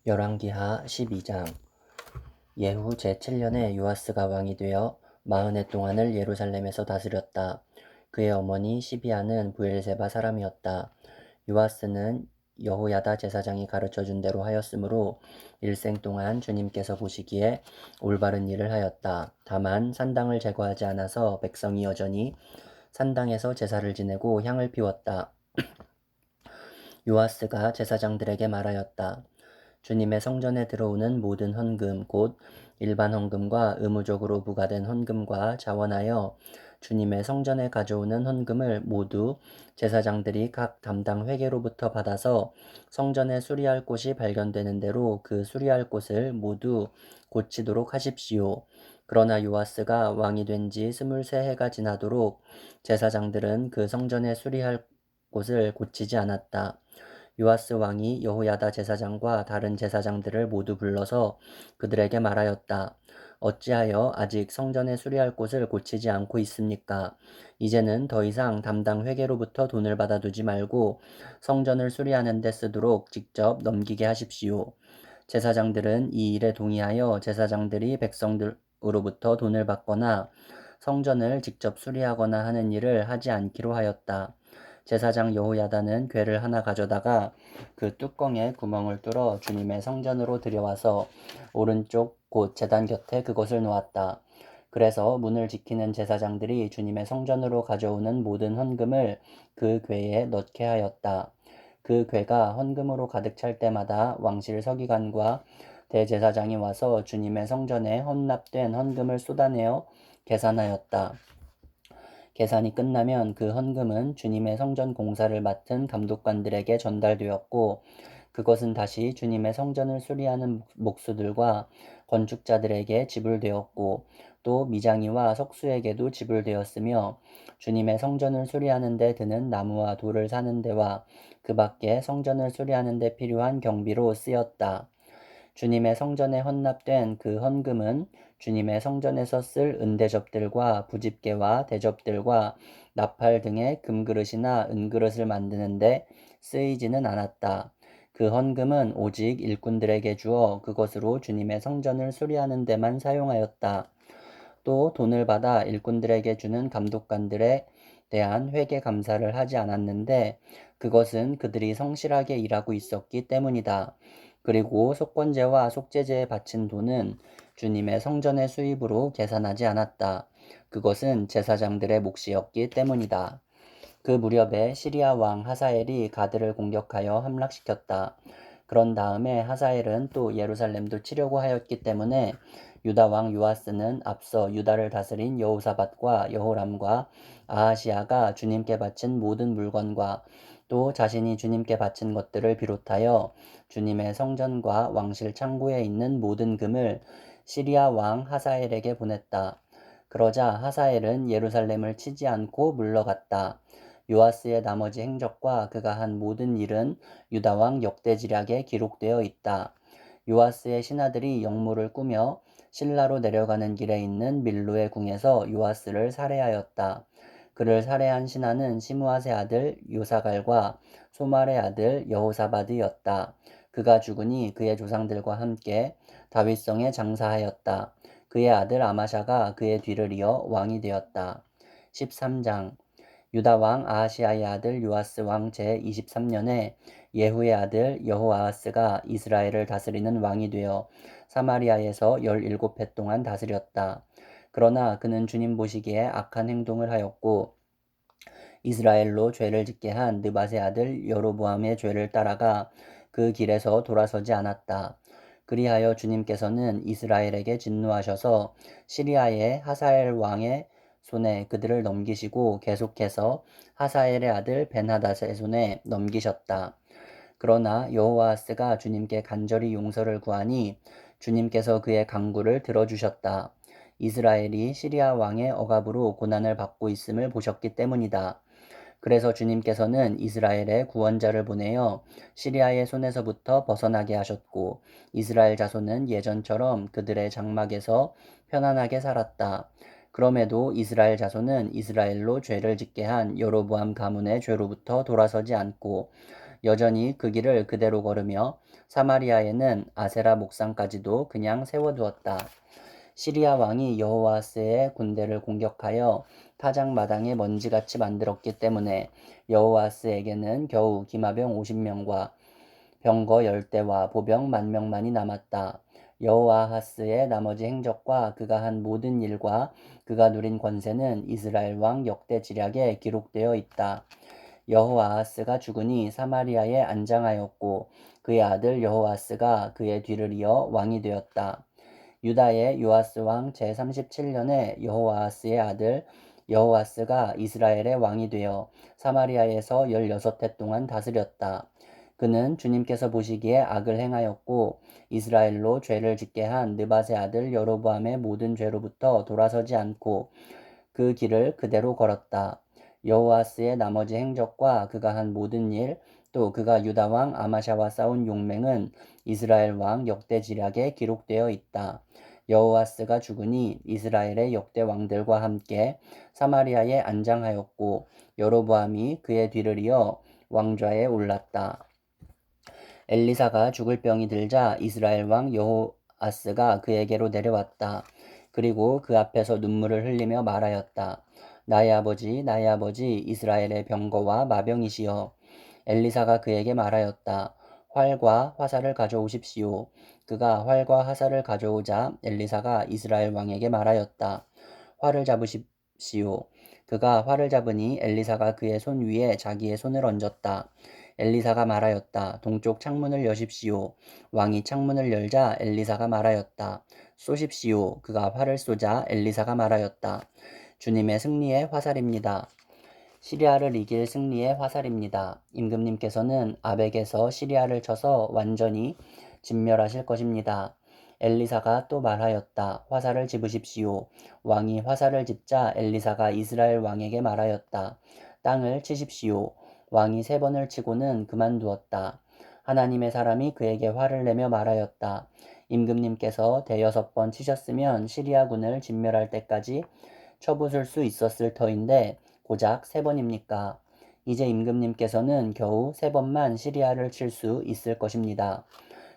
열왕기하 12장. 예후 제7년에 요아스가 왕이 되어 40해 동안을 예루살렘에서 다스렸다. 그의 어머니 시비아는 브엘세바 사람이었다. 요아스는 여호야다 제사장이 가르쳐준 대로 하였으므로 일생 동안 주님께서 보시기에 올바른 일을 하였다. 다만 산당을 제거하지 않아서 백성이 여전히 산당에서 제사를 지내고 향을 피웠다. 요아스가 제사장들에게 말하였다. 주님의 성전에 들어오는 모든 헌금, 곧 일반 헌금과 의무적으로 부과된 헌금과 자원하여 주님의 성전에 가져오는 헌금을 모두 제사장들이 각 담당 회계로부터 받아서 성전에 수리할 곳이 발견되는 대로 그 수리할 곳을 모두 고치도록 하십시오. 그러나 요아스가 왕이 된 지 23해가 지나도록 제사장들은 그 성전에 수리할 곳을 고치지 않았다. 요아스 왕이 여호야다 제사장과 다른 제사장들을 모두 불러서 그들에게 말하였다. 어찌하여 아직 성전에 수리할 곳을 고치지 않고 있습니까? 이제는 더 이상 담당 회계로부터 돈을 받아두지 말고 성전을 수리하는 데 쓰도록 직접 넘기게 하십시오. 제사장들은 이 일에 동의하여 제사장들이 백성들로부터 돈을 받거나 성전을 직접 수리하거나 하는 일을 하지 않기로 하였다. 제사장 여호야다는 궤를 하나 가져다가 그 뚜껑에 구멍을 뚫어 주님의 성전으로 들여와서 오른쪽 곧 제단 곁에 그것을 놓았다. 그래서 문을 지키는 제사장들이 주님의 성전으로 가져오는 모든 헌금을 그 궤에 넣게 하였다. 그 궤가 헌금으로 가득 찰 때마다 왕실 서기관과 대제사장이 와서 주님의 성전에 헌납된 헌금을 쏟아내어 계산하였다. 계산이 끝나면 그 헌금은 주님의 성전 공사를 맡은 감독관들에게 전달되었고, 그것은 다시 주님의 성전을 수리하는 목수들과 건축자들에게 지불되었고, 또 미장이와 석수에게도 지불되었으며, 주님의 성전을 수리하는 데 드는 나무와 돌을 사는 데와 그 밖에 성전을 수리하는 데 필요한 경비로 쓰였다. 주님의 성전에 헌납된 그 헌금은 주님의 성전에서 쓸 은대접들과 부집개와 대접들과 나팔 등의 금그릇이나 은그릇을 만드는데 쓰이지는 않았다. 그 헌금은 오직 일꾼들에게 주어 그것으로 주님의 성전을 수리하는 데만 사용하였다. 또 돈을 받아 일꾼들에게 주는 감독관들에 대한 회계 감사를 하지 않았는데 그것은 그들이 성실하게 일하고 있었기 때문이다. 그리고 속건제와 속죄제에 바친 돈은 주님의 성전의 수입으로 계산하지 않았다. 그것은 제사장들의 몫이었기 때문이다. 그 무렵에 시리아 왕 하사엘이 가드를 공격하여 함락시켰다. 그런 다음에 하사엘은 또 예루살렘도 치려고 하였기 때문에 유다 왕 요아스는 앞서 유다를 다스린 여호사밧과 여호람과 아하시아가 주님께 바친 모든 물건과 또 자신이 주님께 바친 것들을 비롯하여 주님의 성전과 왕실 창고에 있는 모든 금을 시리아 왕 하사엘에게 보냈다. 그러자 하사엘은 예루살렘을 치지 않고 물러갔다. 요아스의 나머지 행적과 그가 한 모든 일은 유다 왕 역대지략에 기록되어 있다. 요아스의 신하들이 영모를 꾸며 실라로 내려가는 길에 있는 밀로의 궁에서 요아스를 살해하였다. 그를 살해한 신하는 시므아세 아들 요사갈과 소말의 아들 여호사밧이었다. 그가 죽으니 그의 조상들과 함께 다윗성에 장사하였다. 그의 아들 아마샤가 그의 뒤를 이어 왕이 되었다. 13장. 유다 왕 아하시아의 아들 요아스 왕 제23년에 예후의 아들 여호아하스가 이스라엘을 다스리는 왕이 되어 사마리아에서 17해 동안 다스렸다. 그러나 그는 주님 보시기에 악한 행동을 하였고 이스라엘로 죄를 짓게 한 느밧의 아들 여로보암의 죄를 따라가 그 길에서 돌아서지 않았다. 그리하여 주님께서는 이스라엘에게 진노하셔서 시리아의 하사엘 왕의 손에 그들을 넘기시고 계속해서 하사엘의 아들 벤하닷의 손에 넘기셨다. 그러나 여호아스가 주님께 간절히 용서를 구하니 주님께서 그의 간구를 들어주셨다. 이스라엘이 시리아 왕의 억압으로 고난을 받고 있음을 보셨기 때문이다. 그래서 주님께서는 이스라엘의 구원자를 보내어 시리아의 손에서부터 벗어나게 하셨고 이스라엘 자손은 예전처럼 그들의 장막에서 편안하게 살았다. 그럼에도 이스라엘 자손은 이스라엘로 죄를 짓게 한 여로보암 가문의 죄로부터 돌아서지 않고 여전히 그 길을 그대로 걸으며 사마리아에는 아세라 목상까지도 그냥 세워두었다. 시리아 왕이 여호와스의 군대를 공격하여 타작마당에 먼지같이 만들었기 때문에 여호와스에게는 겨우 기마병 50명과 병거 10대와 보병 10,000명만이 남았다. 여호아하스의 나머지 행적과 그가 한 모든 일과 그가 누린 권세는 이스라엘 왕 역대 지략에 기록되어 있다. 여호아하스가 죽으니 사마리아에 안장하였고 그의 아들 여호아스가 그의 뒤를 이어 왕이 되었다. 유다의 요아스 왕 제37년에 여호아하스의 아들 여호아스가 이스라엘의 왕이 되어 사마리아에서 16해 동안 다스렸다. 그는 주님께서 보시기에 악을 행하였고 이스라엘로 죄를 짓게 한 느밧의 아들 여로보암의 모든 죄로부터 돌아서지 않고 그 길을 그대로 걸었다. 여호아스의 나머지 행적과 그가 한 모든 일, 또 그가 유다 왕 아마샤와 싸운 용맹은 이스라엘 왕 역대 지략에 기록되어 있다. 여호아스가 죽으니 이스라엘의 역대 왕들과 함께 사마리아에 안장하였고 여로보암이 그의 뒤를 이어 왕좌에 올랐다. 엘리사가 죽을 병이 들자 이스라엘 왕 여호아스가 그에게로 내려왔다. 그리고 그 앞에서 눈물을 흘리며 말하였다. 나의 아버지 이스라엘의 병거와 마병이시여. 엘리사가 그에게 말하였다. 활과 화살을 가져오십시오. 그가 활과 화살을 가져오자 엘리사가 이스라엘 왕에게 말하였다. 활을 잡으십시오. 그가 활을 잡으니 엘리사가 그의 손 위에 자기의 손을 얹었다. 엘리사가 말하였다. 동쪽 창문을 여십시오. 왕이 창문을 열자 엘리사가 말하였다. 쏘십시오. 그가 활을 쏘자 엘리사가 말하였다. 주님의 승리의 화살입니다. 시리아를 이길 승리의 화살입니다. 임금님께서는 아벡에서 시리아를 쳐서 완전히 진멸하실 것입니다. 엘리사가 또 말하였다. 화살을 집으십시오. 왕이 화살을 집자 엘리사가 이스라엘 왕에게 말하였다. 땅을 치십시오. 왕이 3번을 치고는 그만두었다. 하나님의 사람이 그에게 화를 내며 말하였다. 임금님께서 6번 치셨으면 시리아군을 진멸할 때까지 쳐부술 수 있었을 터인데 고작 3번입니까? 이제 임금님께서는 겨우 3번만 시리아를 칠 수 있을 것입니다.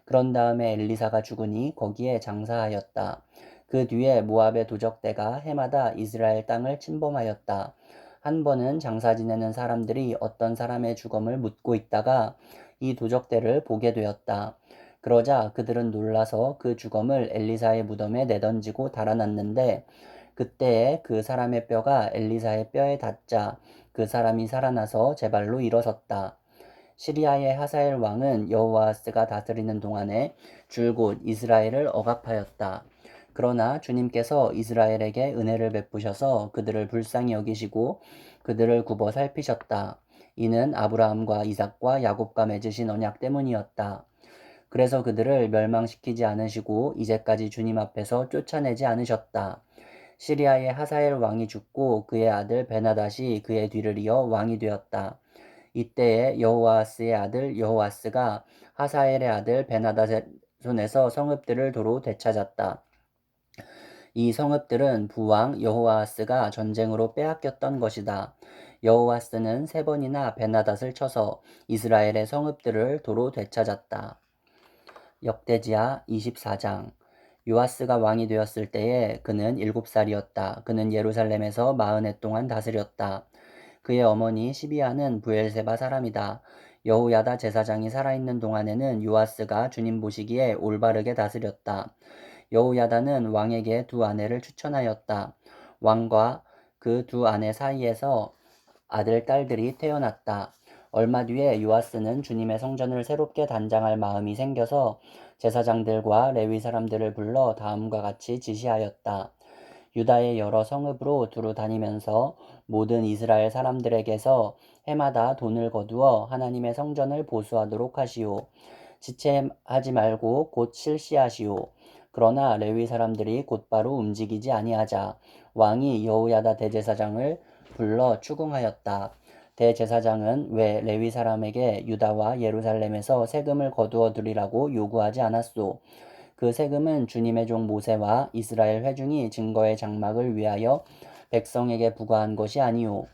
그런 다음에 엘리사가 죽으니 거기에 장사하였다. 그 뒤에 모압의 도적대가 해마다 이스라엘 땅을 침범하였다. 한 번은 장사 지내는 사람들이 어떤 사람의 죽음을 묻고 있다가 이 도적대를 보게 되었다. 그러자 그들은 놀라서 그 죽음을 엘리사의 무덤에 내던지고 달아났는데 그때에 그 사람의 뼈가 엘리사의 뼈에 닿자 그 사람이 살아나서 제발로 일어섰다. 시리아의 하사엘 왕은 여호아스가 다스리는 동안에 줄곧 이스라엘을 억압하였다. 그러나 주님께서 이스라엘에게 은혜를 베푸셔서 그들을 불쌍히 여기시고 그들을 굽어 살피셨다. 이는 아브라함과 이삭과 야곱과 맺으신 언약 때문이었다. 그래서 그들을 멸망시키지 않으시고 이제까지 주님 앞에서 쫓아내지 않으셨다. 시리아의 하사엘 왕이 죽고 그의 아들 베나닷이 그의 뒤를 이어 왕이 되었다. 이때에 여호아스의 아들 여호아스가 하사엘의 아들 베나닷의 손에서 성읍들을 도로 되찾았다. 이 성읍들은 부왕 여호아스가 전쟁으로 빼앗겼던 것이다. 여호아스는 3번이나 베나닷을 쳐서 이스라엘의 성읍들을 도로 되찾았다. 역대지하 24장. 요아스가 왕이 되었을 때에 그는 7살이었다. 그는 예루살렘에서 40해 동안 다스렸다. 그의 어머니 시비아는 부엘세바 사람이다. 여호야다 제사장이 살아있는 동안에는 요아스가 주님 보시기에 올바르게 다스렸다. 여호야다는 왕에게 2 아내를 추천하였다. 왕과 그 2 아내 사이에서 아들, 딸들이 태어났다. 얼마 뒤에 요아스는 주님의 성전을 새롭게 단장할 마음이 생겨서 제사장들과 레위 사람들을 불러 다음과 같이 지시하였다. 유다의 여러 성읍으로 두루 다니면서 모든 이스라엘 사람들에게서 해마다 돈을 거두어 하나님의 성전을 보수하도록 하시오. 지체하지 말고 곧 실시하시오. 그러나 레위 사람들이 곧바로 움직이지 아니하자 왕이 여호야다 대제사장을 불러 추궁하였다. 대제사장은 왜 레위 사람에게 유다와 예루살렘에서 세금을 거두어 두리라고 요구하지 않았소? 그 세금은 주님의 종 모세와 이스라엘 회중이 증거의 장막을 위하여 백성에게 부과한 것이 아니오.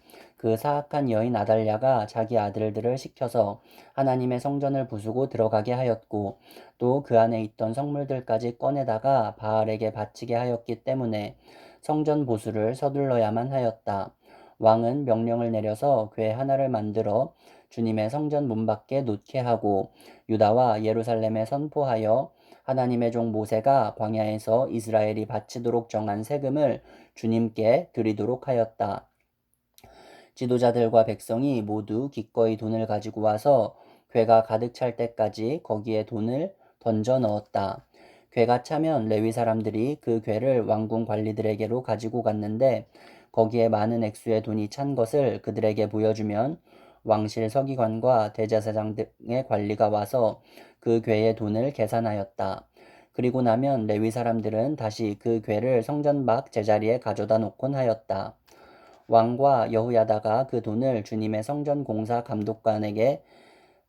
그 사악한 여인 아달랴가 자기 아들들을 시켜서 하나님의 성전을 부수고 들어가게 하였고 또 그 안에 있던 성물들까지 꺼내다가 바알에게 바치게 하였기 때문에 성전 보수를 서둘러야만 하였다. 왕은 명령을 내려서 궤 하나를 만들어 주님의 성전 문 밖에 놓게 하고 유다와 예루살렘에 선포하여 하나님의 종 모세가 광야에서 이스라엘이 바치도록 정한 세금을 주님께 드리도록 하였다. 지도자들과 백성이 모두 기꺼이 돈을 가지고 와서 궤가 가득 찰 때까지 거기에 돈을 던져 넣었다. 궤가 차면 레위 사람들이 그 궤를 왕궁 관리들에게로 가지고 갔는데 거기에 많은 액수의 돈이 찬 것을 그들에게 보여주면 왕실 서기관과 대제사장 등의 관리가 와서 그 궤의 돈을 계산하였다. 그리고 나면 레위 사람들은 다시 그 궤를 성전 밖 제자리에 가져다 놓곤 하였다. 왕과 여호야다가 그 돈을 주님의 성전 공사 감독관에게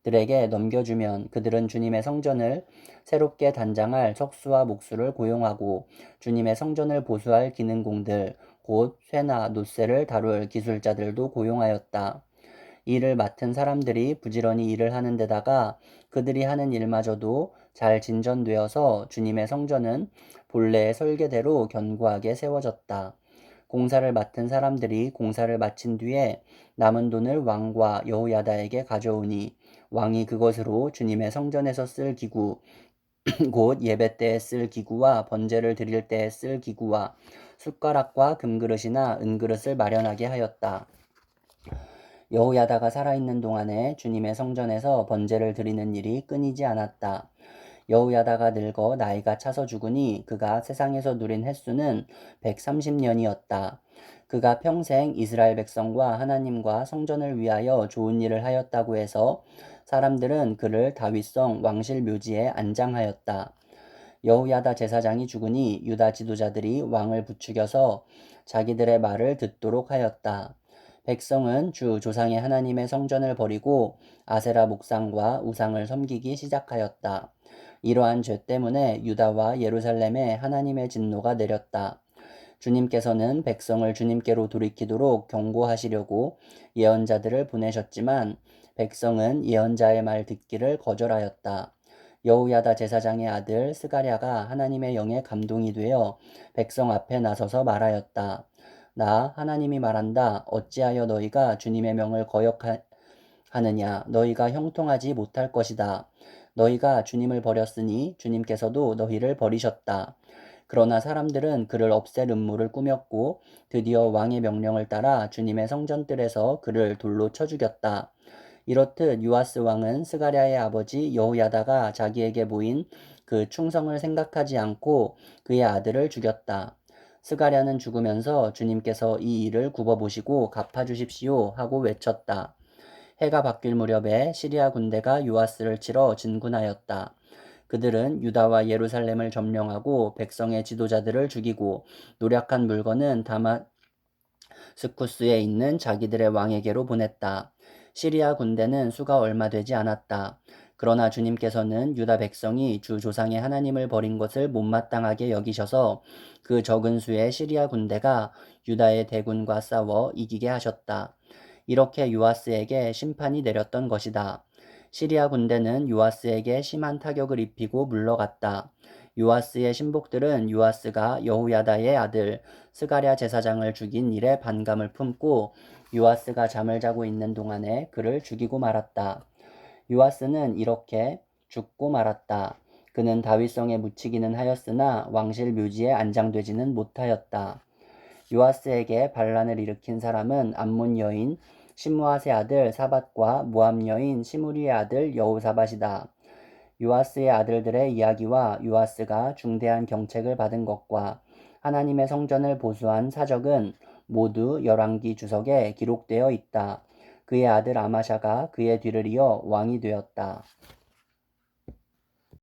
들에게 넘겨주면 그들은 주님의 성전을 새롭게 단장할 석수와 목수를 고용하고 주님의 성전을 보수할 기능공들 곧 쇠나 놋쇠를 다룰 기술자들도 고용하였다. 일을 맡은 사람들이 부지런히 일을 하는 데다가 그들이 하는 일마저도 잘 진전되어서 주님의 성전은 본래의 설계대로 견고하게 세워졌다. 공사를 맡은 사람들이 공사를 마친 뒤에 남은 돈을 왕과 여호야다에게 가져오니 왕이 그것으로 주님의 성전에서 쓸 기구 곧 예배 때에 쓸 기구와 번제를 드릴 때에 쓸 기구와 숟가락과 금그릇이나 은그릇을 마련하게 하였다. 여호야다가 살아있는 동안에 주님의 성전에서 번제를 드리는 일이 끊이지 않았다. 여호야다가 늙어 나이가 차서 죽으니 그가 세상에서 누린 횟수는 130년이었다. 그가 평생 이스라엘 백성과 하나님과 성전을 위하여 좋은 일을 하였다고 해서 사람들은 그를 다윗성 왕실 묘지에 안장하였다. 여호야다 제사장이 죽으니 유다 지도자들이 왕을 부추겨서 자기들의 말을 듣도록 하였다. 백성은 주 조상의 하나님의 성전을 버리고 아세라 목상과 우상을 섬기기 시작하였다. 이러한 죄 때문에 유다와 예루살렘에 하나님의 진노가 내렸다. 주님께서는 백성을 주님께로 돌이키도록 경고하시려고 예언자들을 보내셨지만 백성은 예언자의 말 듣기를 거절하였다. 여호야다 제사장의 아들 스가랴가 하나님의 영에 감동이 되어 백성 앞에 나서서 말하였다. 나 하나님이 말한다. 어찌하여 너희가 주님의 명을 거역하느냐. 너희가 형통하지 못할 것이다. 너희가 주님을 버렸으니 주님께서도 너희를 버리셨다. 그러나 사람들은 그를 없앨 음모를 꾸몄고 드디어 왕의 명령을 따라 주님의 성전뜰에서 그를 돌로 쳐 죽였다. 이렇듯 요아스 왕은 스가랴의 아버지 여호야다가 자기에게 모인 그 충성을 생각하지 않고 그의 아들을 죽였다. 스가랴는 죽으면서 주님께서 이 일을 굽어보시고 갚아주십시오 하고 외쳤다. 해가 바뀔 무렵에 시리아 군대가 요아스를 치러 진군하였다. 그들은 유다와 예루살렘을 점령하고 백성의 지도자들을 죽이고 노력한 물건은 다마스쿠스에 있는 자기들의 왕에게로 보냈다. 시리아 군대는 수가 얼마 되지 않았다. 그러나 주님께서는 유다 백성이 주 조상의 하나님을 버린 것을 못마땅하게 여기셔서 그 적은 수의 시리아 군대가 유다의 대군과 싸워 이기게 하셨다. 이렇게 요아스에게 심판이 내렸던 것이다. 시리아 군대는 요아스에게 심한 타격을 입히고 물러갔다. 요아스의 신복들은 요아스가 여호야다의 아들 스가랴 제사장을 죽인 일에 반감을 품고 요아스가 잠을 자고 있는 동안에 그를 죽이고 말았다. 요아스는 이렇게 죽고 말았다. 그는 다윗성에 묻히기는 하였으나 왕실 묘지에 안장되지는 못하였다. 요아스에게 반란을 일으킨 사람은 암몬 여인 시므아세 아들 사밧과 모압 여인 시므리의 아들 여호사밧이다. 요아스의 아들들의 이야기와 요아스가 중대한 경책을 받은 것과 하나님의 성전을 보수한 사적은 모두 열왕기 주석에 기록되어 있다. 그의 아들 아마샤가 그의 뒤를 이어 왕이 되었다.